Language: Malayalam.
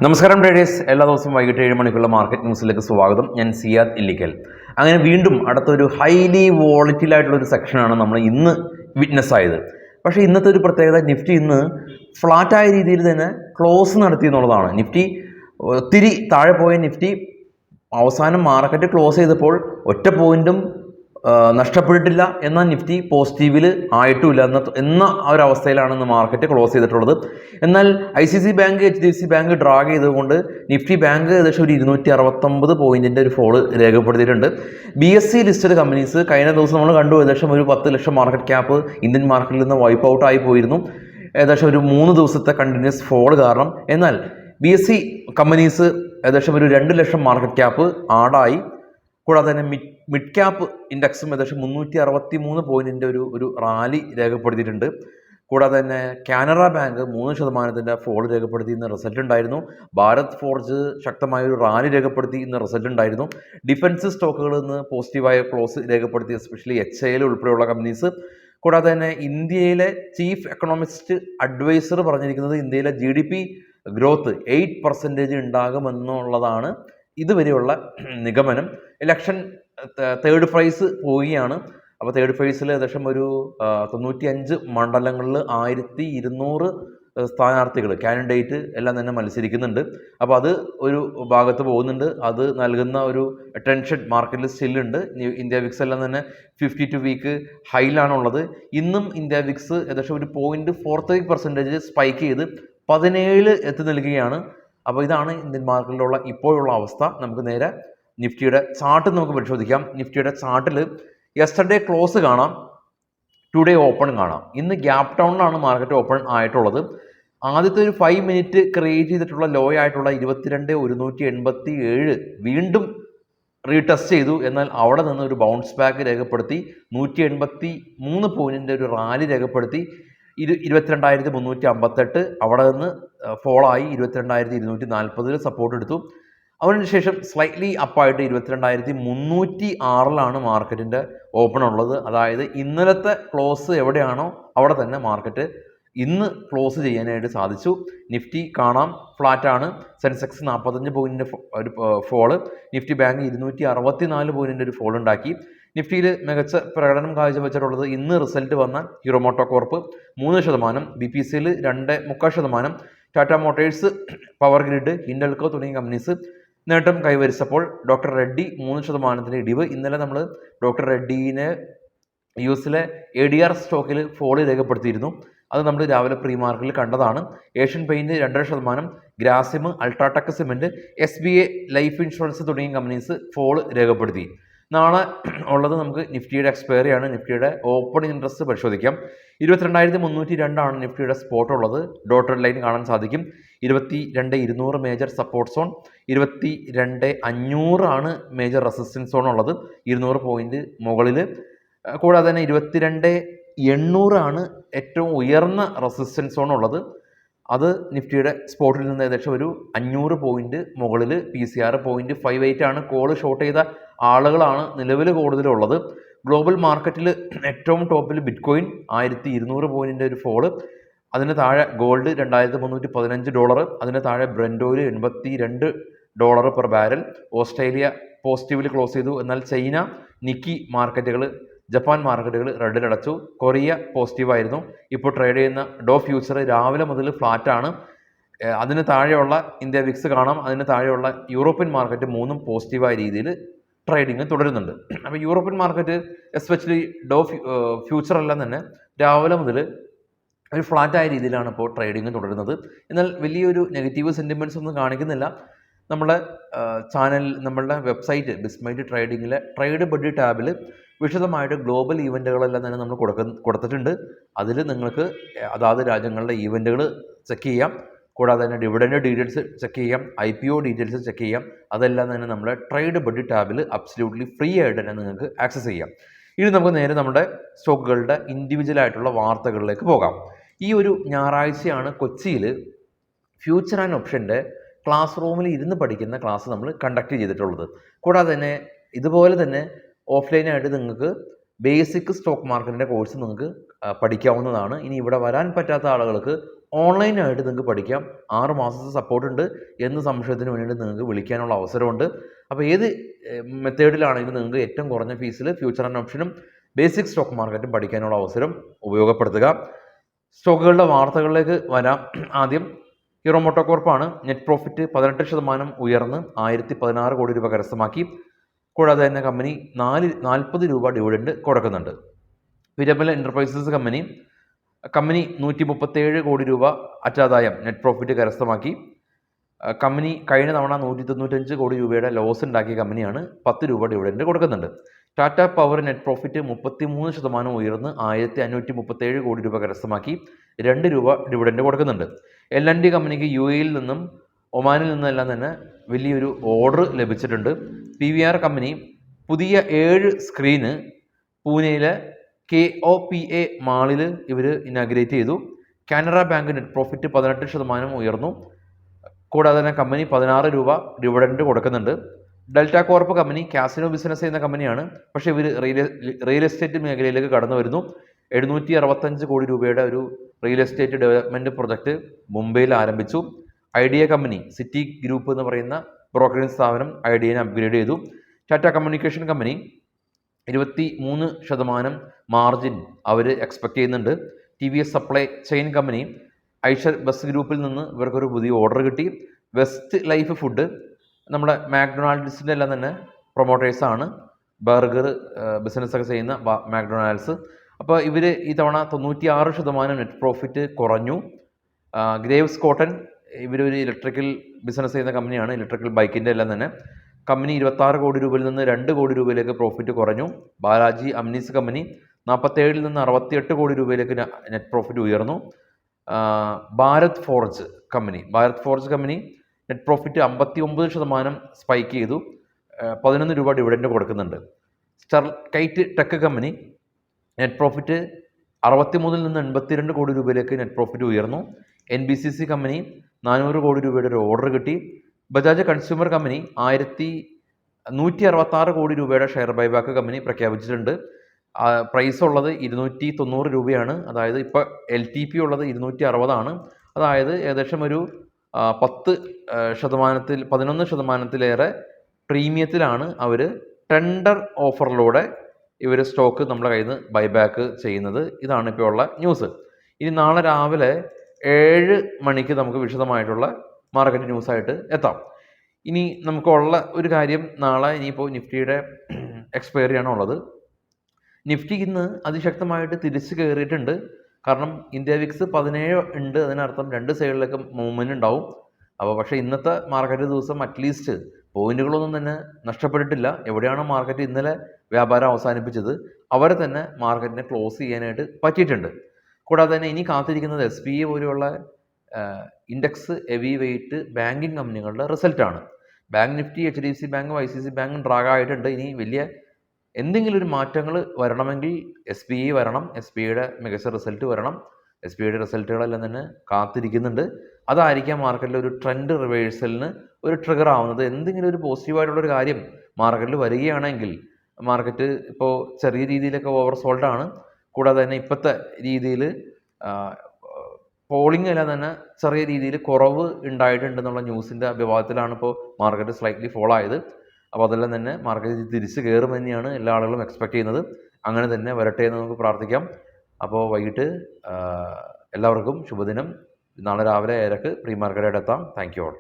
നമസ്കാരം ട്രേഡേഴ്സ്, എല്ലാ ദിവസവും വൈകിട്ട് 7 മണിക്കുള്ള മാർക്കറ്റ് ന്യൂസിലേക്ക് സ്വാഗതം. ഞാൻ സിയാദ് ഇല്ലിക്കൽ. അങ്ങനെ വീണ്ടും അടുത്തൊരു ഹൈലി വോളറ്റിൽ ആയിട്ടുള്ള ഒരു സെക്ഷനാണ് നമ്മൾ ഇന്ന് വിറ്റ്നസ് ആയത്. പക്ഷേ ഇന്നത്തെ ഒരു പ്രത്യേകത, നിഫ്റ്റി ഇന്ന് ഫ്ലാറ്റായ രീതിയിൽ തന്നെ ക്ലോസ് നടത്തി എന്നുള്ളതാണ്. നിഫ്റ്റി ഒത്തിരി താഴെ പോയ നിഫ്റ്റി അവസാനം മാർക്കറ്റ് ക്ലോസ് ചെയ്തപ്പോൾ ഒറ്റ പോയിന്റും നഷ്ടപ്പെട്ടിട്ടില്ല, എന്നാൽ നിഫ്റ്റി പോസിറ്റീവിൽ ആയിട്ടുമില്ല എന്ന ഒരവസ്ഥയിലാണ് ഇന്ന് മാർക്കറ്റ് ക്ലോസ് ചെയ്തിട്ടുള്ളത്. എന്നാൽ ICICI bank, HDFC bank drag ചെയ്തുകൊണ്ട് നിഫ്റ്റി ബാങ്ക് ഏകദേശം ഒരു 269 പോയിന്റിൻ്റെ ഒരു ഫോള് രേഖപ്പെടുത്തിയിട്ടുണ്ട്. BSE ലിസ്റ്റഡ് കമ്പനീസ് കഴിഞ്ഞ ദിവസം നമ്മൾ കണ്ടു, ഏകദേശം ഒരു 10 ലക്ഷം മാർക്കറ്റ് ക്യാപ്പ് ഇന്ത്യൻ മാർക്കറ്റിൽ നിന്ന് വൈപ്പ് ഔട്ട് ആയി പോയിരുന്നു, ഏകദേശം ഒരു 3 ദിവസത്തെ കണ്ടിന്യൂസ് ഫോൾ കാരണം. എന്നാൽ BSE കമ്പനീസ് ഏകദേശം ഒരു 2 ലക്ഷം മാർക്കറ്റ് ക്യാപ്പ് ആഡായി. കൂടാതെ തന്നെ മിഡ് ക്യാപ്പ് ഇൻഡെക്സും ഏകദേശം 363 പോയിന്റിൻ്റെ ഒരു റാലി രേഖപ്പെടുത്തിയിട്ടുണ്ട്. കൂടാതെ തന്നെ കാനറ ബാങ്ക് 3% ഫോൾ രേഖപ്പെടുത്തി ഇന്ന് റിസൾട്ട് ഉണ്ടായിരുന്നു. ഭാരത് ഫോർജ് ശക്തമായ ഒരു റാലി രേഖപ്പെടുത്തി ഇന്ന് റിസൾട്ട് ഉണ്ടായിരുന്നു. ഡിഫൻസ് സ്റ്റോക്കുകൾ ഇന്ന് പോസിറ്റീവായ ക്ലോസ് രേഖപ്പെടുത്തി, എസ്പെഷ്യലി HIL ഉൾപ്പെടെയുള്ള കമ്പനീസ്. കൂടാതെ തന്നെ ഇന്ത്യയിലെ ചീഫ് എക്കണോമിസ്റ്റ് അഡ്വൈസർ പറഞ്ഞിരിക്കുന്നത് ഇന്ത്യയിലെ GDP ഗ്രോത്ത് 8% ഉണ്ടാകുമെന്നുള്ളതാണ് ഇതുവരെയുള്ള നിഗമനം. ഇലക്ഷൻ തേർഡ് ഫേസ് പോവുകയാണ്. അപ്പോൾ തേർഡ് ഫേസിൽ ഏകദേശം ഒരു 95 മണ്ഡലങ്ങളിൽ 1200 സ്ഥാനാർത്ഥികൾ, കാൻഡിഡേറ്റ് എല്ലാം തന്നെ മത്സരിക്കുന്നുണ്ട്. അപ്പോൾ അത് ഒരു ഭാഗത്ത് പോകുന്നുണ്ട്. അത് നൽകുന്ന ഒരു ടെൻഷൻ മാർക്കറ്റിൽ സ്റ്റില്ലുണ്ട്. ഇന്ത്യ വിക്സ് എല്ലാം തന്നെ 52 വീക്ക് ഹൈയിലാണുള്ളത്. ഇന്നും ഇന്ത്യ വിക്സ് ഏകദേശം ഒരു 0.43% സ്പൈക്ക് ചെയ്ത് 17 എത്തി നിൽക്കുകയാണ്. അപ്പോൾ ഇതാണ് ഇന്ത്യൻ മാർക്കറ്റിലുള്ള ഇപ്പോഴുള്ള അവസ്ഥ. നമുക്ക് നേരെ നിഫ്റ്റിയുടെ ചാർട്ട് നമുക്ക് പരിശോധിക്കാം. നിഫ്റ്റിയുടെ ചാർട്ടിൽ യെസ്റ്റർഡേ ക്ലോസ് കാണാം, ടുഡേ ഓപ്പൺ കാണാം. ഇന്ന് ഗ്യാപ് ഡൗണിലാണ് മാർക്കറ്റ് ഓപ്പൺ ആയിട്ടുള്ളത്. ആദ്യത്തെ ഒരു 5 മിനിറ്റ് ക്രിയേറ്റ് ചെയ്തിട്ടുള്ള ലോ ആയിട്ടുള്ള 22,187 വീണ്ടും റീടെസ്റ്റ് ചെയ്തു. എന്നാൽ അവിടെ നിന്ന് ഒരു ബൗൺസ് ബാക്ക് രേഖപ്പെടുത്തി 183 പോയിന്റിൻ്റെ ഒരു റാലി രേഖപ്പെടുത്തി 22,358 അവിടെ നിന്ന് ഫോളായി 22,240 സപ്പോർട്ട് എടുത്തു. അതിനുശേഷം സ്ലൈറ്റ്ലി അപ്പായിട്ട് 22,306 മാർക്കറ്റിൻ്റെ ഓപ്പൺ ഉള്ളത്. അതായത് ഇന്നലത്തെ ക്ലോസ് എവിടെയാണോ അവിടെ തന്നെ മാർക്കറ്റ് ഇന്ന് ക്ലോസ് ചെയ്യാനായിട്ട് സാധിച്ചു. നിഫ്റ്റി കാണാം ഫ്ലാറ്റാണ്. സെൻസെക്സ് 45 പോയിന്റിൻ്റെ ഒരു ഫോള്, നിഫ്റ്റി ബാങ്ക് 264 പോയിന്റിൻ്റെ ഒരു ഫോൾ ഉണ്ടാക്കി. നിഫ്റ്റിയിൽ മികച്ച പ്രകടനം കാഴ്ചവെച്ചിട്ടുള്ളത് ഇന്ന് റിസൾട്ട് വന്ന Hero MotoCorp 3%, BPCL 2.3%, Tata Motors, Power Grid, Hindalco തുടങ്ങിയ കമ്പനീസ് നേട്ടം കൈവരിച്ചപ്പോൾ ഡോക്ടർ റെഡ്ഡി 3% ഇടിവ്. ഇന്നലെ നമ്മൾ ഡോക്ടർ റെഡ്ഡിനെ US ADR സ്റ്റോക്കിൽ ഫോള് രേഖപ്പെടുത്തിയിരുന്നു. അത് നമ്മൾ രാവിലെ പ്രീ മാർക്കറ്റിൽ കണ്ടതാണ്. Asian paint 2.5%, Grasim, UltraTech cement, SBA life insurance തുടങ്ങിയ കമ്പനീസ് ഫോള് രേഖപ്പെടുത്തി. നാളെ ഉള്ളത് നമുക്ക് നിഫ്റ്റിയുടെ എക്സ്പയറിയാണ്. നിഫ്റ്റിയുടെ ഓപ്പൺ ഇൻട്രസ്റ്റ് പരിശോധിക്കാം. 22,302 നിഫ്റ്റിയുടെ സ്പോട്ട് ഉള്ളത്. ഡോട്ടഡ് ലൈൻ കാണാൻ സാധിക്കും. 22,200 major support zone, 22,500 major resistance zone ഉള്ളത്, 200 പോയിന്റ് മുകളിൽ. കൂടാതെ തന്നെ 22,800 ഏറ്റവും ഉയർന്ന റെസിസ്റ്റൻസ് സോൺ ഉള്ളത്. അത് നിഫ്റ്റിയുടെ സ്പോട്ടിൽ നിന്ന് ഏകദേശം ഒരു 500 പോയിന്റ് മുകളിൽ. PCR 0.58 കോള് ഷോർട്ട് ചെയ്ത ആളുകളാണ് നിലവിൽ കൂടുതലുള്ളത്. ഗ്ലോബൽ മാർക്കറ്റിൽ ഏറ്റവും ടോപ്പിൽ ബിറ്റ്കോയിൻ 1200 പോയിന്റിൻ്റെ ഒരു ഫോള്. അതിന് താഴെ ഗോൾഡ് $2,315, അതിന് താഴെ Brent oil $82 per barrel. Australia പോസിറ്റീവിൽ ക്ലോസ് ചെയ്തു. എന്നാൽ ചൈന, നിക്കി മാർക്കറ്റുകൾ, ജപ്പാൻ മാർക്കറ്റുകൾ റെഡിലടച്ചു. കൊറിയ പോസിറ്റീവായിരുന്നു. ഇപ്പോൾ ട്രേഡ് ചെയ്യുന്ന ഡോ ഫ്യൂച്ചർ രാവിലെ മുതൽ ഫ്ലാറ്റാണ്. അതിന് താഴെയുള്ള ഇന്ത്യ വിക്സ് കാണാം. അതിന് താഴെയുള്ള യൂറോപ്യൻ മാർക്കറ്റ് മൂന്നും പോസിറ്റീവായ രീതിയിൽ ട്രേഡിങ് തുടരുന്നുണ്ട്. അപ്പോൾ യൂറോപ്യൻ മാർക്കറ്റ് എസ്പെഷ്യലി ഡോ ഫ്യൂച്ചർ എല്ലാം തന്നെ രാവിലെ മുതൽ ഒരു ഫ്ലാറ്റായ രീതിയിലാണ് ഇപ്പോൾ ട്രേഡിങ് തുടരുന്നത്. എന്നാൽ വലിയൊരു നെഗറ്റീവ് സെൻറ്റിമെൻറ്റ്സ് ഒന്നും കാണിക്കുന്നില്ല. നമ്മുടെ ചാനൽ, നമ്മളുടെ വെബ്സൈറ്റ് ബിസ്മൈറ്റ് ട്രേഡിങ്ങിലെ ട്രേഡ് ബഡ്ഡി ടാബിൽ വിശദമായിട്ട് ഗ്ലോബൽ ഈവൻറ്റുകളെല്ലാം തന്നെ നമ്മൾ കൊടുത്തിട്ടുണ്ട്. അതിൽ നിങ്ങൾക്ക് അതാത് രാജ്യങ്ങളുടെ ഈവൻറ്റുകൾ ചെക്ക് ചെയ്യാം. കൂടാതെ തന്നെ ഡിവിഡൻഡ് ഡീറ്റെയിൽസ് ചെക്ക് ചെയ്യാം, IPO ഡീറ്റെയിൽസ് ചെക്ക് ചെയ്യാം. അതെല്ലാം തന്നെ നമ്മുടെ ട്രേഡ് ബഡ്ഡി ടാബിൽ അബ്സല്യൂട്ട്ലി ഫ്രീ ആയിട്ട് തന്നെ നിങ്ങൾക്ക് ആക്സസ് ചെയ്യാം. ഇനി നമുക്ക് നേരെ നമ്മുടെ സ്റ്റോക്കുകളുടെ ഇൻഡിവിജ്വലായിട്ടുള്ള വാർത്തകളിലേക്ക് പോകാം. ഈ ഒരു ഞായറാഴ്ചയാണ് കൊച്ചിയിൽ ഫ്യൂച്ചർ ആൻഡ് ഓപ്ഷൻ്റെ ക്ലാസ് റൂമിൽ ഇരുന്ന് പഠിക്കുന്ന ക്ലാസ് നമ്മൾ കണ്ടക്ട് ചെയ്തിട്ടുള്ളത്. കൂടാതെ തന്നെ ഇതുപോലെ തന്നെ ഓഫ്ലൈനായിട്ട് നിങ്ങൾക്ക് ബേസിക് സ്റ്റോക്ക് മാർക്കറ്റിൻ്റെ കോഴ്സ് നിങ്ങൾക്ക് പഠിക്കാവുന്നതാണ്. ഇനി ഇവിടെ വരാൻ പറ്റാത്ത ആളുകൾക്ക് ഓൺലൈനായിട്ട് നിങ്ങൾക്ക് പഠിക്കാം. 6 മാസത്തെ സപ്പോർട്ട് ഉണ്ട്. എന്ന് സംശയത്തിന് വേണ്ടിയിട്ട് നിങ്ങൾക്ക് വിളിക്കാനുള്ള അവസരമുണ്ട്. അപ്പോൾ ഏത് മെത്തേഡിലാണെങ്കിലും നിങ്ങൾക്ക് ഏറ്റവും കുറഞ്ഞ ഫീസിൽ ഫ്യൂച്ചർ ആൻഡ് ഓപ്ഷനും ബേസിക് സ്റ്റോക്ക് മാർക്കറ്റും പഠിക്കാനുള്ള അവസരം ഉപയോഗപ്പെടുത്തുക. സ്റ്റോക്കുകളുടെ വാർത്തകളിലേക്ക് വരാം. ആദ്യം ഹീറോ മോട്ടോകോർപ്പാണ്. നെറ്റ് പ്രോഫിറ്റ് 18% ഉയർന്ന് 1016 കോടി രൂപ കരസ്ഥമാക്കി. കൂടാതെ തന്നെ കമ്പനി 40 രൂപ ഡിവിഡൻഡ് കൊടുക്കുന്നുണ്ട്. പിരമൽ എൻ്റർപ്രൈസസ് കമ്പനി 137 കോടി രൂപ അറ്റാദായം നെറ്റ് പ്രോഫിറ്റ് കരസ്ഥമാക്കി. കമ്പനി കഴിഞ്ഞ തവണ 195 കോടി രൂപയുടെ ലോസ് ഉണ്ടാക്കിയ കമ്പനിയാണ്. 10 രൂപ ഡിവിഡൻഡ് കൊടുക്കുന്നുണ്ട്. ടാറ്റ പവർ നെറ്റ് പ്രോഫിറ്റ് 33% ഉയർന്ന് 1537 കോടി രൂപ കരസ്ഥമാക്കി. 2 രൂപ ഡിവിഡൻഡ് കൊടുക്കുന്നുണ്ട്. L&T കമ്പനിക്ക് UAE നിന്നും ഒമാനിൽ നിന്നെല്ലാം തന്നെ വലിയൊരു ഓർഡർ ലഭിച്ചിട്ടുണ്ട്. PVR കമ്പനി പുതിയ 7 സ്ക്രീന് പൂനെയിലെ KOPA മാളിൽ ഇവർ ഇനാഗ്രേറ്റ് ചെയ്തു. കാനറ ബാങ്ക് നെറ്റ് പ്രോഫിറ്റ് 18% ഉയർന്നു. കൂടാതെ തന്നെ കമ്പനി 16 രൂപ ഡിവിഡൻഡ് കൊടുക്കുന്നുണ്ട്. Delta corp company casino business ചെയ്യുന്ന കമ്പനിയാണ്. പക്ഷേ ഇവർ റിയൽ എസ്റ്റേറ്റ് മേഖലയിലേക്ക് കടന്നു വരുന്നു. 765 കോടി രൂപയുടെ ഒരു റിയൽ എസ്റ്റേറ്റ് ഡെവലപ്മെൻറ്റ് പ്രൊജക്റ്റ് മുംബൈയിൽ ആരംഭിച്ചു. ഐഡിയ കമ്പനി സിറ്റി ഗ്രൂപ്പ് എന്ന് പറയുന്ന ബ്രോക്കറേജ് സ്ഥാപനം ഐഡിയനെ അപ്ഗ്രേഡ് ചെയ്തു. ടാറ്റ കമ്മ്യൂണിക്കേഷൻ കമ്പനി 23% മാർജിൻ അവർ എക്സ്പെക്ട് ചെയ്യുന്നുണ്ട്. TVS supply chain company Eicher bus ഗ്രൂപ്പിൽ നിന്ന് ഇവർക്കൊരു പുതിയ ഓർഡർ കിട്ടി. വെസ്റ്റ് ലൈഫ് ഫുഡ് നമ്മുടെ മാക്ഡൊണാൾഡ്സിൻ്റെ എല്ലാം തന്നെ പ്രൊമോട്ടേഴ്സാണ്. ബർഗർ ബിസിനസ്സൊക്കെ ചെയ്യുന്ന മാക്ഡൊണാൾഡ്സ്. അപ്പോൾ ഇവർ ഈ തവണ 96% നെറ്റ് പ്രോഫിറ്റ് കുറഞ്ഞു. ഗ്രേവ്സ് കോട്ടൺ ഇവരൊരു ഇലക്ട്രിക്കൽ ബിസിനസ് ചെയ്യുന്ന കമ്പനിയാണ്. ഇലക്ട്രിക്കൽ ബൈക്കിൻ്റെ എല്ലാം തന്നെ. കമ്പനി 26 കോടി രൂപയിൽ നിന്ന് 2 കോടി രൂപയിലേക്ക് പ്രോഫിറ്റ് കുറഞ്ഞു. ബാലാജി അമ്നീസ് കമ്പനി 47 നിന്ന് 68 കോടി രൂപയിലേക്ക് നെറ്റ് പ്രോഫിറ്റ് ഉയർന്നു. Bharat forge company net profit 59% spike ചെയ്തു. 11 രൂപ ഡിവിഡൻഡ് കൊടുക്കുന്നുണ്ട്. സ്റ്റർലൈറ്റ് ടെക് കമ്പനി നെറ്റ് പ്രോഫിറ്റ് 63 നിന്ന് 82 കോടി രൂപയിലേക്ക് നെറ്റ് പ്രോഫിറ്റ് ഉയർന്നു. NBCC കമ്പനി 400 കോടി രൂപയുടെ ഒരു ഓർഡർ കിട്ടി. ബജാജ് കൺസ്യൂമർ കമ്പനി 166 കോടി രൂപയുടെ ഷെയർ ബൈബാക്ക് കമ്പനി പ്രഖ്യാപിച്ചിട്ടുണ്ട്. പ്രൈസ് ഉള്ളത് 290 രൂപയാണ്. അതായത് ഇപ്പോൾ LTP ഉള്ളത് 260 അതായത് ഏകദേശം ഒരു 11%-ലേറെ പ്രീമിയത്തിലാണ് അവർ ടെൻഡർ ഓഫറിലൂടെ ഇവർ സ്റ്റോക്ക് നമ്മുടെ കയ്യിൽ നിന്ന് ബൈബാക്ക് ചെയ്യുന്നത്. ഇതാണ് ഇപ്പോൾ ഉള്ള ന്യൂസ്. ഇനി നാളെ രാവിലെ 7 മണിക്ക് നമുക്ക് വിശദമായിട്ടുള്ള മാർക്കറ്റ് ന്യൂസായിട്ട് എത്താം. ഇനി നമുക്കുള്ള ഒരു കാര്യം, നാളെ ഇനിയിപ്പോൾ നിഫ്റ്റിയുടെ എക്സ്പയറി ആണ് ഉള്ളത്. നിഫ്റ്റി ഇന്ന് അതിശക്തമായിട്ട് തിരിച്ച് കയറിയിട്ടുണ്ട്. കാരണം ഇന്ത്യ വിക്സ് 17 ഉണ്ട്. അതിനർത്ഥം 2 സൈഡിലേക്ക് മൂവ്മെൻറ്റ് ഉണ്ടാവും. അപ്പോൾ പക്ഷേ ഇന്നത്തെ മാർക്കറ്റ് ദിവസം അറ്റ്ലീസ്റ്റ് പോയിന്റുകളൊന്നും തന്നെ നഷ്ടപ്പെട്ടിട്ടില്ല. എവിടെയാണോ മാർക്കറ്റ് ഇന്നലെ വ്യാപാരം അവസാനിപ്പിച്ചത് അവരെ തന്നെ മാർക്കറ്റിനെ ക്ലോസ് ചെയ്യാനായിട്ട് പറ്റിയിട്ടുണ്ട്. കൂടാതെ തന്നെ ഇനി കാത്തിരിക്കുന്നത് SBI പോലെയുള്ള ഇൻഡെക്സ് ഹെവി വെയിറ്റ് ബാങ്കിങ് കമ്പനികളുടെ റിസൾട്ടാണ്. Bank Nifty HDFC bank ICICI ബാങ്കും ഡ്രാഗായിട്ടുണ്ട്. ഇനി വലിയ എന്തെങ്കിലും ഒരു മാറ്റങ്ങൾ വരണമെങ്കിൽ SBI വരണം. SBIയുടെ മികച്ച റിസൾട്ട് വരണം. SBIയുടെ റിസൾട്ടുകളെല്ലാം തന്നെ കാത്തിരിക്കുന്നുണ്ട്. അതായിരിക്കാം മാർക്കറ്റിൽ ഒരു ട്രെൻഡ് റിവേഴ്സലിന് ഒരു ട്രിഗർ ആവുന്നത്. എന്തെങ്കിലും ഒരു പോസിറ്റീവായിട്ടുള്ളൊരു കാര്യം മാർക്കറ്റിൽ വരികയാണെങ്കിൽ, മാർക്കറ്റ് ഇപ്പോൾ ചെറിയ രീതിയിലൊക്കെ ഓവർ സോൾഡാണ്. കൂടാതെ തന്നെ ഇപ്പോഴത്തെ രീതിയിൽ പോളിംഗ് എല്ലാം തന്നെ ചെറിയ രീതിയിൽ കുറവ് ഉണ്ടായിട്ടുണ്ടെന്നുള്ള ന്യൂസിൻ്റെ അഭിഭാവത്തിലാണ് ഇപ്പോൾ മാർക്കറ്റ് സ്ലൈറ്റ്ലി ഫോൾ ആയത്. അപ്പോൾ അതെല്ലാം തന്നെ മാർക്കറ്റ് തിരിച്ച് കയറും തന്നെയാണ് എല്ലാ ആളുകളും എക്സ്പെക്ട് ചെയ്യുന്നത്. അങ്ങനെ തന്നെ വരട്ടെ എന്ന് നമുക്ക് പ്രാർത്ഥിക്കാം. അപ്പോൾ വൈകിട്ട് എല്ലാവർക്കും ശുഭദിനം. നാളെ രാവിലെ 7:00 പ്രീ മാർക്കറ്റായിട്ട് എത്താം. Thank you all.